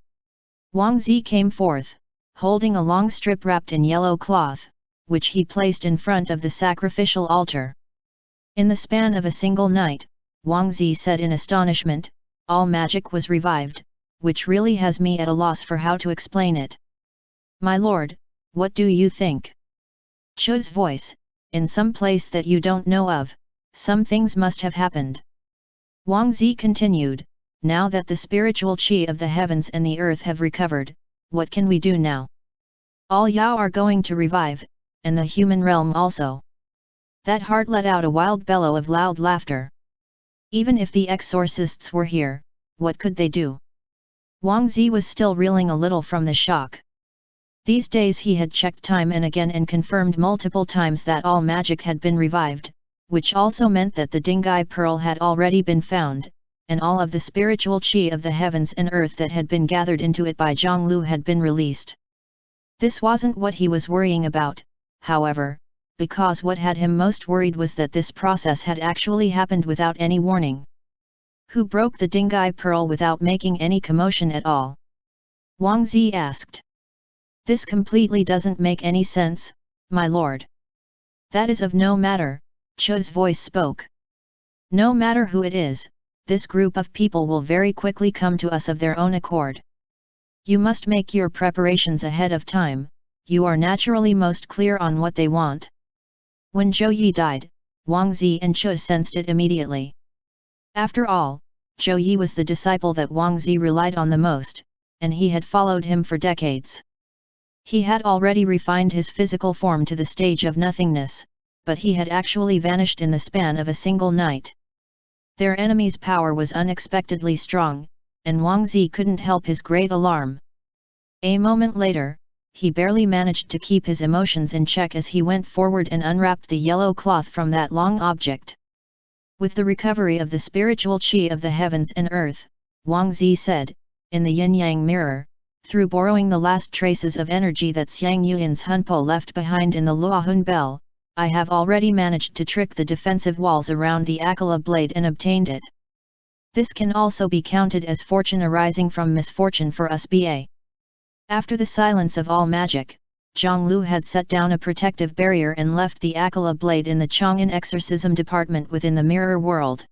Wang Zi came forth, holding a long strip wrapped in yellow cloth, which he placed in front of the sacrificial altar. In the span of a single night, Wang Zi said in astonishment, "All magic was revived, which really has me at a loss for how to explain it." "My lord, what do you think?" Chu's voice, "In some place that you don't know of, some things must have happened." Wang Zi continued, "Now that the spiritual qi of the heavens and the earth have recovered, what can we do now? All Yao are going to revive, and the human realm also." That heart let out a wild bellow of loud laughter. Even if the exorcists were here, what could they do? Wang Zi was still reeling a little from the shock. These days he had checked time and again and confirmed multiple times that all magic had been revived, which also meant that the Dinghai pearl had already been found, and all of the spiritual qi of the heavens and earth that had been gathered into it by Zhonglu had been released. This wasn't what he was worrying about, however, because what had him most worried was that this process had actually happened without any warning. Who broke the Dinghai pearl without making any commotion at all? Wang Zi asked. "This completely doesn't make any sense, my lord." "That is of no matter," Chu's voice spoke. "No matter who it is, this group of people will very quickly come to us of their own accord. You must make your preparations ahead of time, you are naturally most clear on what they want." When Zhou Yi died, Wang Zi and Chu sensed it immediately. After all, Zhou Yi was the disciple that Wang Zi relied on the most, and he had followed him for decades. He had already refined his physical form to the stage of nothingness, but he had actually vanished in the span of a single night. Their enemy's power was unexpectedly strong, and Wang Zi couldn't help his great alarm. A moment later, he barely managed to keep his emotions in check as he went forward and unwrapped the yellow cloth from that long object. With the recovery of the spiritual qi of the heavens and earth, Wang Zi said, in the yin-yang mirror, through borrowing the last traces of energy that Xiang Yuan's Hunpo left behind in the Luohun bell, I have already managed to trick the defensive walls around the Akala blade and obtained it. This can also be counted as fortune arising from misfortune for us ba. After the silence of all magic, Zhonglu had set down a protective barrier and left the Akala blade in the Chang'an exorcism department within the mirror world.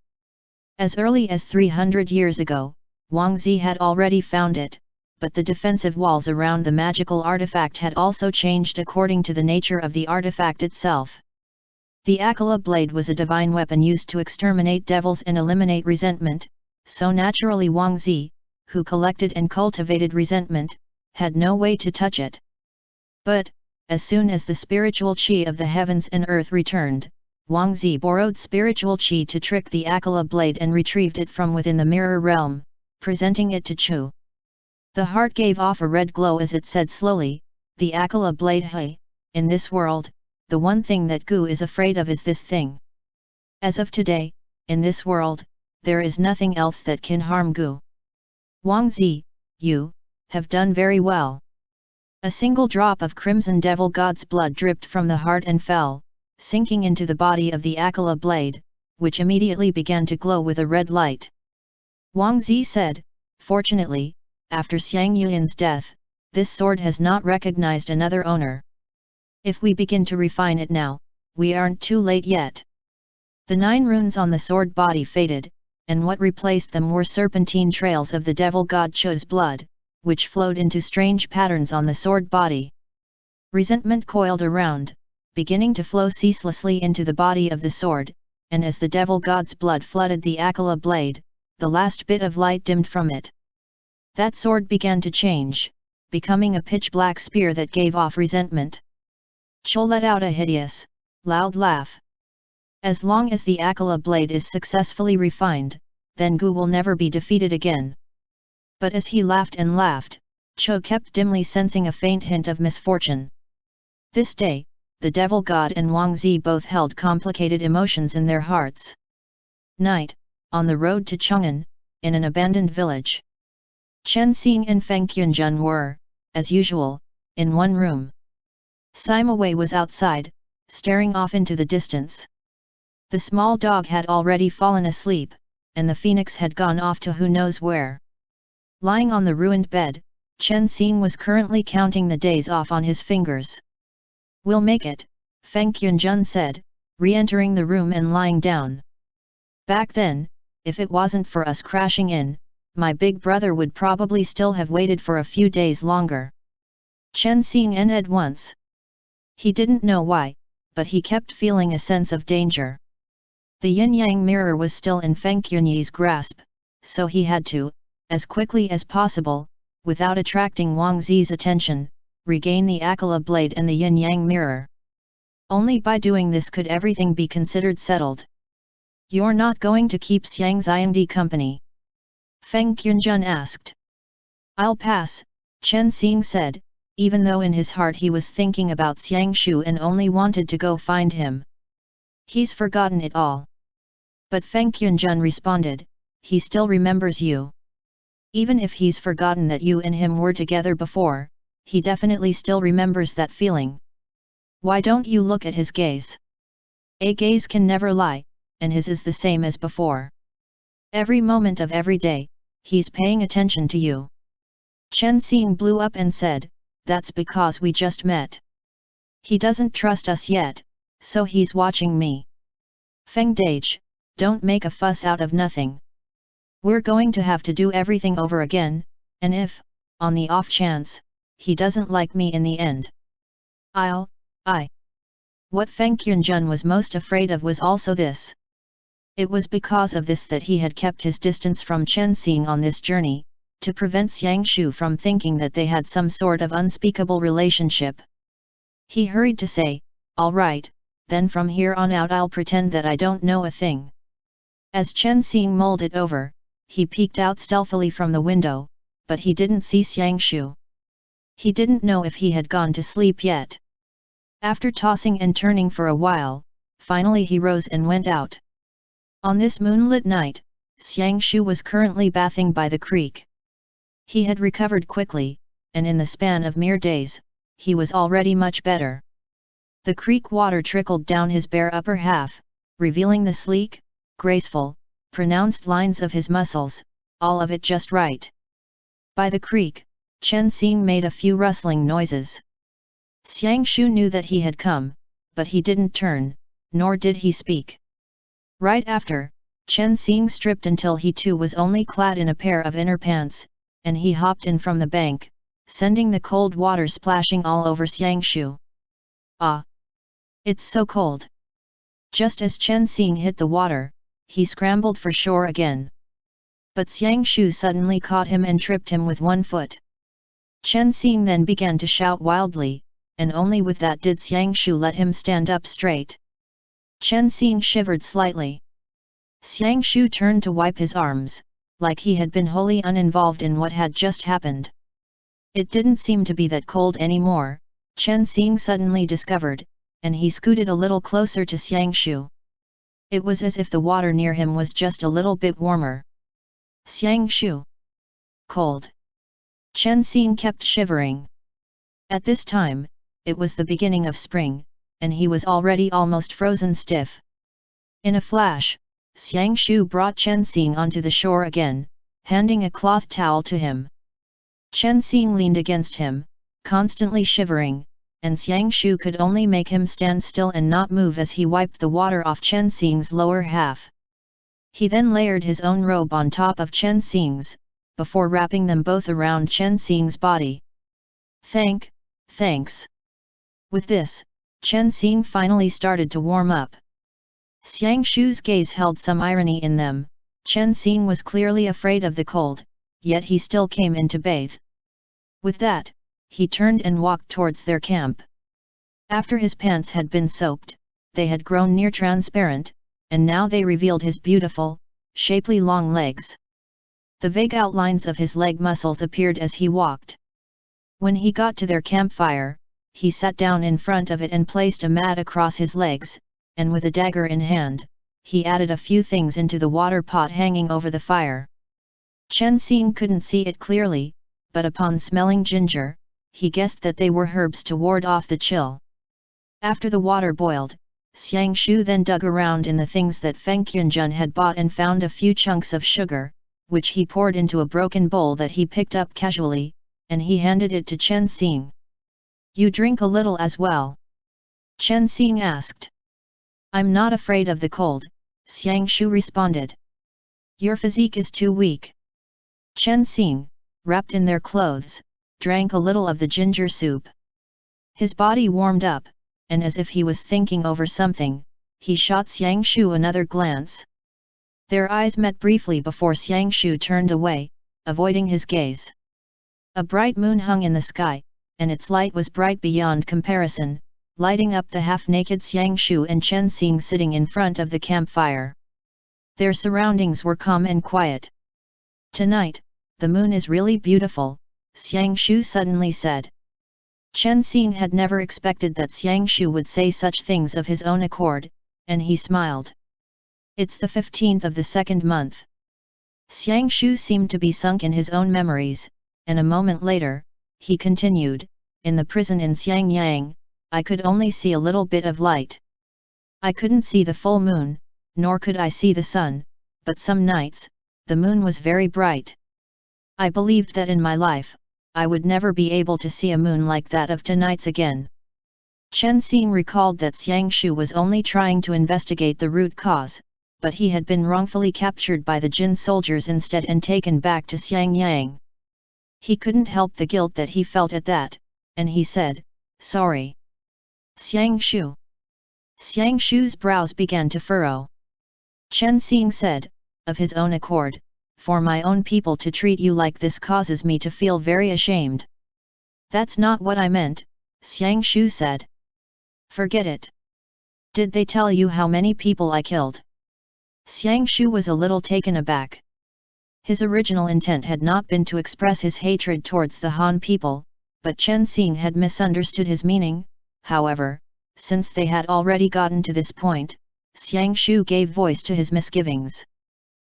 As early as 300 years ago, Wang Zi had already found it, but the defensive walls around the magical artifact had also changed according to the nature of the artifact itself. The Akala blade was a divine weapon used to exterminate devils and eliminate resentment, so naturally Wang Zi, who collected and cultivated resentment, had no way to touch it. But, as soon as the spiritual qi of the heavens and earth returned, Wang Zi borrowed spiritual qi to trick the Akala blade and retrieved it from within the mirror realm, presenting it to Chu. The heart gave off a red glow as it said slowly, "The Akala blade hey, in this world, the one thing that Gu is afraid of is this thing. As of today, in this world, there is nothing else that can harm Gu." Wang Zi, you have done very well. A single drop of crimson devil god's blood dripped from the heart and fell, sinking into the body of the Akala blade, which immediately began to glow with a red light. Wang Zi said, "Fortunately, after Xiang Yuan's death, this sword has not recognized another owner. If we begin to refine it now, we aren't too late yet." The 9 runes on the sword body faded, and what replaced them were serpentine trails of the devil god Chu's blood, which flowed into strange patterns on the sword body. Resentment coiled around, beginning to flow ceaselessly into the body of the sword, and as the devil god's blood flooded the Akala blade, the last bit of light dimmed from it. That sword began to change, becoming a pitch-black spear that gave off resentment. Chu let out a hideous, loud laugh. As long as the Akala blade is successfully refined, then Gu will never be defeated again. But as he laughed and laughed, Chu kept dimly sensing a faint hint of misfortune. This day, the devil god and Wang Zi both held complicated emotions in their hearts. Night, on the road to Chang'an, in an abandoned village. Chen Xing and Feng Qunjun were, as usual, in one room. Sima Wei was outside, staring off into the distance. The small dog had already fallen asleep, and the phoenix had gone off to who knows where. Lying on the ruined bed, Chen Xing was currently counting the days off on his fingers. "We'll make it," Feng Qunjun said, re-entering the room and lying down. "Back then, if it wasn't for us crashing in, my big brother would probably still have waited for a few days longer." Chen Xing ended once. He didn't know why, but he kept feeling a sense of danger. The yin-yang mirror was still in Feng Qunyi's grasp, so he had to, as quickly as possible, without attracting Wang Zi's attention, regain the Akala blade and the yin-yang mirror. Only by doing this could everything be considered settled. "You're not going to keep Xiang Xiangdi company?" Feng Qunjun asked. "I'll pass," Chen Xing said, even though in his heart he was thinking about Xiang Shu and only wanted to go find him. "He's forgotten it all." But Feng Qunjun responded, "He still remembers you. Even if he's forgotten that you and him were together before, he definitely still remembers that feeling. Why don't you look at his gaze? A gaze can never lie, and his is the same as before. Every moment of every day, he's paying attention to you." Chen Xing blew up and said, "That's because we just met. He doesn't trust us yet, so he's watching me. Feng Dage, don't make a fuss out of nothing. We're going to have to do everything over again, and if, on the off chance, he doesn't like me in the end, I. What Feng Qunjun was most afraid of was also this. It was because of this that he had kept his distance from Chen Xing on this journey, to prevent Xiang Shu from thinking that they had some sort of unspeakable relationship. He hurried to say, "All right, then from here on out I'll pretend that I don't know a thing." As Chen Xing mulled it over, he peeked out stealthily from the window, but he didn't see Xiang Shu. He didn't know if he had gone to sleep yet. After tossing and turning for a while, finally he rose and went out. On this moonlit night, Xiang Shu was currently bathing by the creek. He had recovered quickly, and in the span of mere days, he was already much better. The creek water trickled down his bare upper half, revealing the sleek, graceful, pronounced lines of his muscles, all of it just right. By the creek, Chen Xing made a few rustling noises. Xiang Shu knew that he had come, but he didn't turn, nor did he speak. Right after, Chen Xing stripped until he too was only clad in a pair of inner pants, and he hopped in from the bank, sending the cold water splashing all over Xiang Shu. "Ah! It's so cold!" Just as Chen Xing hit the water, he scrambled for shore again. But Xiang Shu suddenly caught him and tripped him with one foot. Chen Xing then began to shout wildly, and only with that did Xiang Shu let him stand up straight. Chen Xing shivered slightly. Xiang Shu turned to wipe his arms, like he had been wholly uninvolved in what had just happened. It didn't seem to be that cold anymore, Chen Xing suddenly discovered, and he scooted a little closer to Xiang Shu. It was as if the water near him was just a little bit warmer. Xiang Shu. Cold. Chen Xing kept shivering. At this time, it was the beginning of spring, and he was already almost frozen stiff. In a flash, Xiang Shu brought Chen Xing onto the shore again, handing a cloth towel to him. Chen Xing leaned against him, constantly shivering, and Xiang Shu could only make him stand still and not move as he wiped the water off Chen Xing's lower half. He then layered his own robe on top of Chen Xing's, before wrapping them both around Chen Xing's body. Thanks. With this, Chen Xing finally started to warm up. Xiang Shu's gaze held some irony in them. Chen Xing was clearly afraid of the cold, yet he still came in to bathe. With that, he turned and walked towards their camp. After his pants had been soaked, they had grown near transparent, and now they revealed his beautiful, shapely long legs. The vague outlines of his leg muscles appeared as he walked. When he got to their campfire, he sat down in front of it and placed a mat across his legs, and with a dagger in hand, he added a few things into the water pot hanging over the fire. Chen Xing couldn't see it clearly, but upon smelling ginger, he guessed that they were herbs to ward off the chill. After the water boiled, Xiang Shu then dug around in the things that Feng Qianjun had bought and found a few chunks of sugar, which he poured into a broken bowl that he picked up casually, and he handed it to Chen Xing. "You drink a little as well?" Chen Xing asked. "I'm not afraid of the cold," Xiang Shu responded. "Your physique is too weak." Chen Xing, wrapped in their clothes, drank a little of the ginger soup. His body warmed up, and as if he was thinking over something, he shot Xiang Shu another glance. Their eyes met briefly before Xiang Shu turned away, avoiding his gaze. A bright moon hung in the sky, and its light was bright beyond comparison, lighting up the half-naked Xiang Shu and Chen Xing sitting in front of the campfire. Their surroundings were calm and quiet. "Tonight, the moon is really beautiful," Xiang Shu suddenly said. Chen Xing had never expected that Xiang Shu would say such things of his own accord, and he smiled. "It's the 15th of the second month." Xiang Shu seemed to be sunk in his own memories, and a moment later, he continued, "In the prison in Xiangyang, I could only see a little bit of light. I couldn't see the full moon, nor could I see the sun, but some nights, the moon was very bright. I believed that in my life, I would never be able to see a moon like that of tonight's again." Chen Xing recalled that Xiang Shu was only trying to investigate the root cause, but he had been wrongfully captured by the Jin soldiers instead and taken back to Xiangyang. He couldn't help the guilt that he felt at that, and he said, "Sorry." "Xiang Shu." Xiang Shu's brows began to furrow. Chen Xing said, of his own accord, "For my own people to treat you like this causes me to feel very ashamed." "That's not what I meant," Xiang Shu said. "Forget it. Did they tell you how many people I killed?" Xiang Shu was a little taken aback. His original intent had not been to express his hatred towards the Han people, but Chen Xing had misunderstood his meaning. However, since they had already gotten to this point, Xiang Shu gave voice to his misgivings.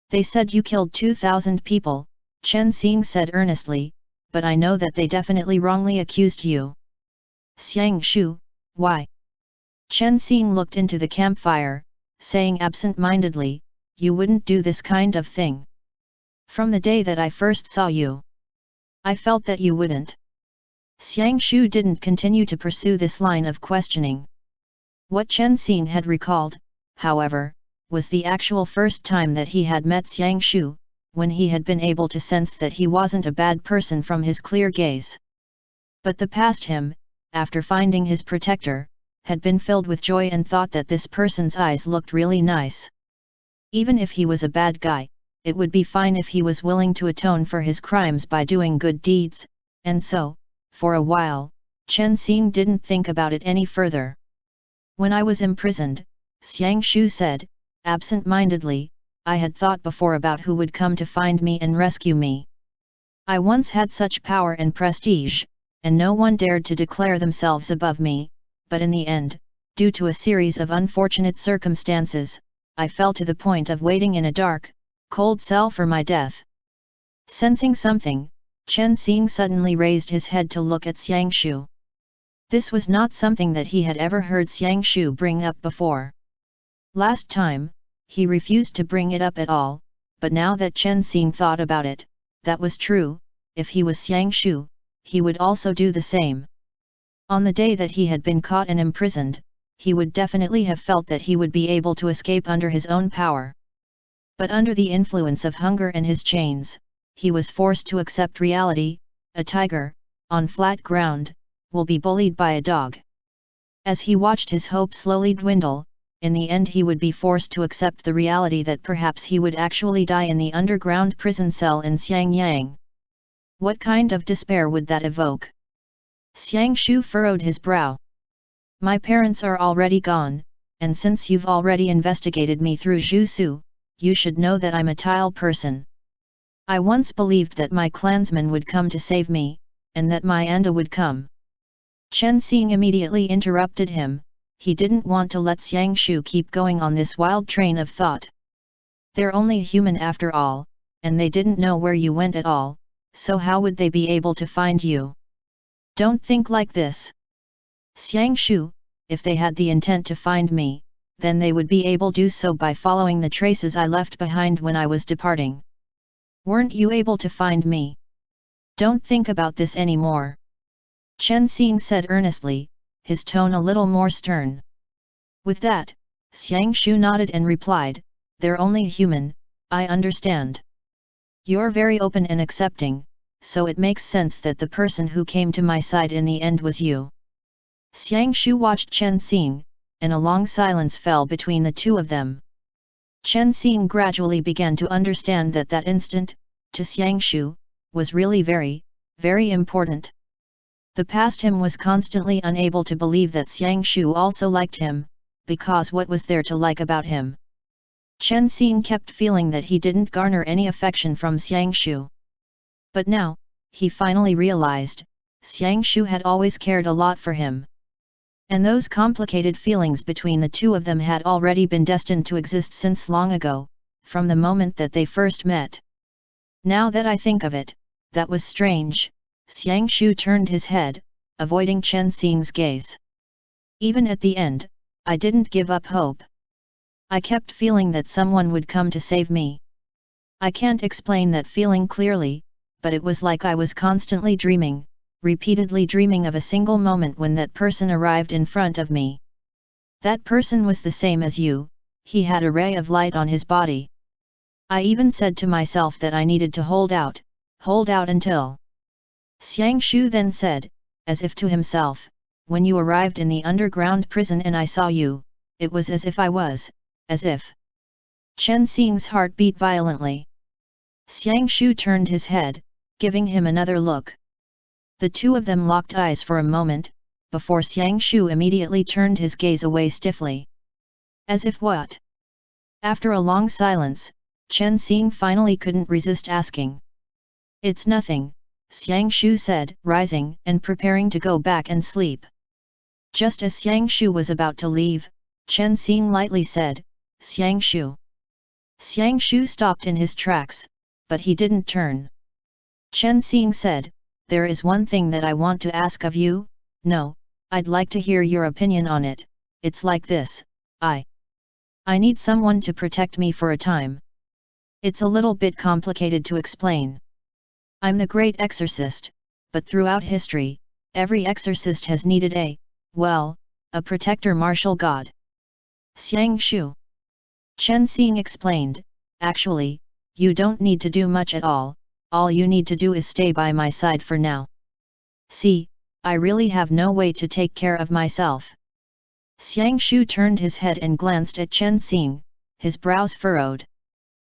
"They said you killed 2,000 people, Chen Xing said earnestly, "but I know that they definitely wrongly accused you." "Xiang Shu, why?" Chen Xing looked into the campfire, saying absent-mindedly, "You wouldn't do this kind of thing. From the day that I first saw you, I felt that you wouldn't." Xiang Shu didn't continue to pursue this line of questioning. What Chen Xing had recalled, however, was the actual first time that he had met Xiang Shu, when he had been able to sense that he wasn't a bad person from his clear gaze. But the past him, after finding his protector, had been filled with joy and thought that this person's eyes looked really nice. Even if he was a bad guy, it would be fine if he was willing to atone for his crimes by doing good deeds, and so, for a while, Chen Xing didn't think about it any further. "When I was imprisoned," Xiang Shu said, absent-mindedly, "I had thought before about who would come to find me and rescue me. I once had such power and prestige, and no one dared to declare themselves above me, but in the end, due to a series of unfortunate circumstances, I fell to the point of waiting in a dark, cold cell for my death." Sensing something, Chen Xing suddenly raised his head to look at Xiang Shu. This was not something that he had ever heard Xiang Shu bring up before. Last time, he refused to bring it up at all, but now that Chen Xing thought about it, that was true. If he was Xiang Shu, he would also do the same. On the day that he had been caught and imprisoned, he would definitely have felt that he would be able to escape under his own power. But under the influence of hunger and his chains, he was forced to accept reality. A tiger, on flat ground, will be bullied by a dog. As he watched his hope slowly dwindle, in the end he would be forced to accept the reality that perhaps he would actually die in the underground prison cell in Xiangyang. What kind of despair would that evoke? Xiang Shu furrowed his brow. My parents are already gone, and since you've already investigated me through Zhu, you should know that I'm a tile person. I once believed that my clansmen would come to save me, and that my Anda would come. Chen Xing immediately interrupted him. He didn't want to let Xiang Shu keep going on this wild train of thought. They're only human after all, and they didn't know where you went at all, so how would they be able to find you? Don't think like this. Xiang Shu, if they had the intent to find me, then they would be able to do so by following the traces I left behind when I was departing. Weren't you able to find me? Don't think about this anymore. Chen Xing said earnestly, his tone a little more stern. With that, Xiang Shu nodded and replied, they're only human, I understand. You're very open and accepting, so it makes sense that the person who came to my side in the end was you. Xiang Shu watched Chen Xing, and a long silence fell between the two of them. Chen Xing gradually began to understand that that instant, to Xiang Shu, was really very, very important. The past him was constantly unable to believe that Xiang Shu also liked him, because what was there to like about him? Chen Xing kept feeling that he didn't garner any affection from Xiang Shu. But now, he finally realized, Xiang Shu had always cared a lot for him. And those complicated feelings between the two of them had already been destined to exist since long ago, from the moment that they first met. Now that I think of it, that was strange. Xiang Shu turned his head, avoiding Chen Xing's gaze. Even at the end, I didn't give up hope. I kept feeling that someone would come to save me. I can't explain that feeling clearly, but it was like I was constantly dreaming, repeatedly dreaming of a single moment when that person arrived in front of me. That person was the same as you, he had a ray of light on his body. I even said to myself that I needed to hold out until. Xiang Shu then said, as if to himself, when you arrived in the underground prison and I saw you, it was as if I was, as if. Chen Xing's heart beat violently. Xiang Shu turned his head, giving him another look. The two of them locked eyes for a moment, before Xiang Shu immediately turned his gaze away stiffly. As if what? After a long silence, Chen Xing finally couldn't resist asking. It's nothing, Xiang Shu said, rising and preparing to go back and sleep. Just as Xiang Shu was about to leave, Chen Xing lightly said, Xiang Shu. Xiang Shu stopped in his tracks, but he didn't turn. Chen Xing said, there is one thing that I want to ask of you. No, I'd like to hear your opinion on it. It's like this, I need someone to protect me for a time. It's a little bit complicated to explain. I'm the great exorcist, but throughout history, every exorcist has needed a protector martial god. Xiang Shu. Chen Xing explained, actually, you don't need to do much at all you need to do is stay by my side for now. See, I really have no way to take care of myself. Xiang Shu turned his head and glanced at Chen Xing, his brows furrowed.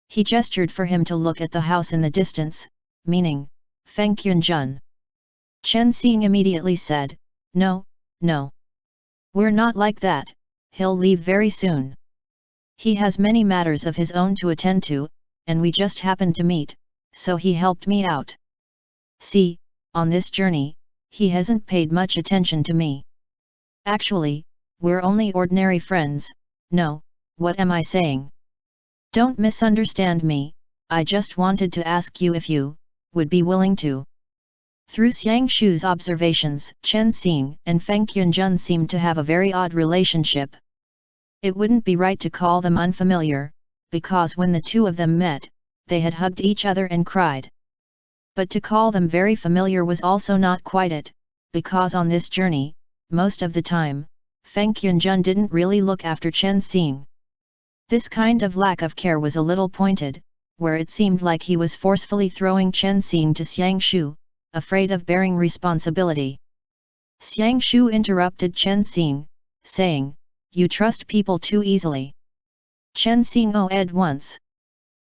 He gestured for him to look at the house in the distance, meaning, Fengqianjun. Chen Xing immediately said, no. We're not like that, he'll leave very soon. He has many matters of his own to attend to, and we just happened to meet, so he helped me out. See, on this journey, he hasn't paid much attention to me. Actually, we're only ordinary friends. No, what am I saying? Don't misunderstand me, I just wanted to ask you if you would be willing to Through Xiang Shu's observations, Chen Xing and Feng Yunjun seemed to have a very odd relationship. It wouldn't be right to call them unfamiliar, because when the two of them met, they had hugged each other and cried. But to call them very familiar was also not quite it, because on this journey, most of the time, Feng Yunjun didn't really look after Chen Xing. This kind of lack of care was a little pointed, where it seemed like he was forcefully throwing Chen Xing to Xiang Shu, afraid of bearing responsibility. Xiang Shu interrupted Chen Xing, saying, "You trust people too easily." Chen Xing said once.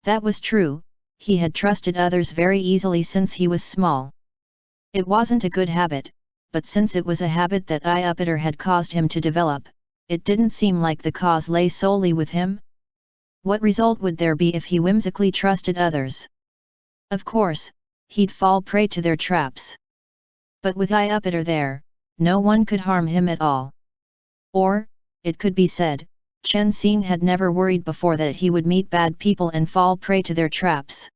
That was true, he had trusted others very easily since he was small. It wasn't a good habit, but since it was a habit that Iupiter had caused him to develop, it didn't seem like the cause lay solely with him. What result would there be if he whimsically trusted others? Of course, he'd fall prey to their traps. But with Iupiter there, no one could harm him at all. Or, it could be said, Chen Xing had never worried before that he would meet bad people and fall prey to their traps.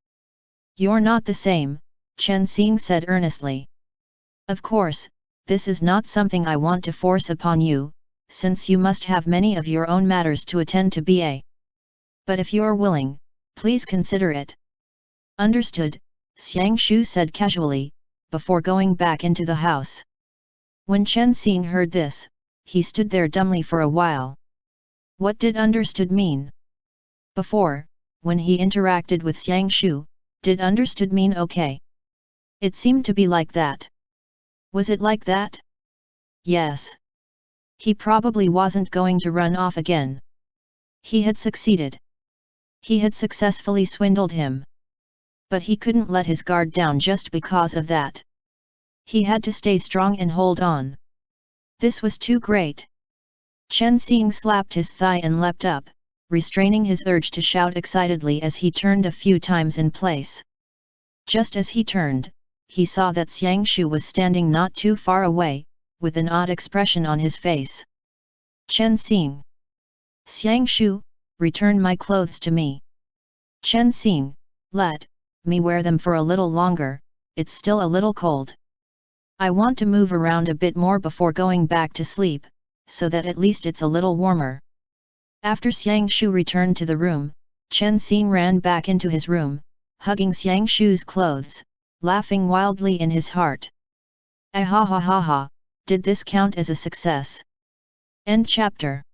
"You're not the same," Chen Xing said earnestly. "Of course, this is not something I want to force upon you, since you must have many of your own matters to attend to ba. But if you're willing, please consider it." "Understood," Xiang Shu said casually, before going back into the house. When Chen Xing heard this, he stood there dumbly for a while. What did understood mean? Before, when he interacted with Xiang Shu, did understood mean okay? It seemed to be like that. Was it like that? Yes. He probably wasn't going to run off again. He had succeeded. He had successfully swindled him. But he couldn't let his guard down just because of that. He had to stay strong and hold on. This was too great. Chen Xing slapped his thigh and leapt up, restraining his urge to shout excitedly as he turned a few times in place. Just as he turned, he saw that Xiang Shu was standing not too far away, with an odd expression on his face. "Chen Xing. Xiang Shu, return my clothes to me." "Chen Xing, let me wear them for a little longer, it's still a little cold. I want to move around a bit more before going back to sleep, so that at least it's a little warmer." After Xiang Shu returned to the room, Chen Xing ran back into his room, hugging Xiang Shu's clothes, laughing wildly in his heart. Ah ha ha ha ha, did this count as a success? End chapter.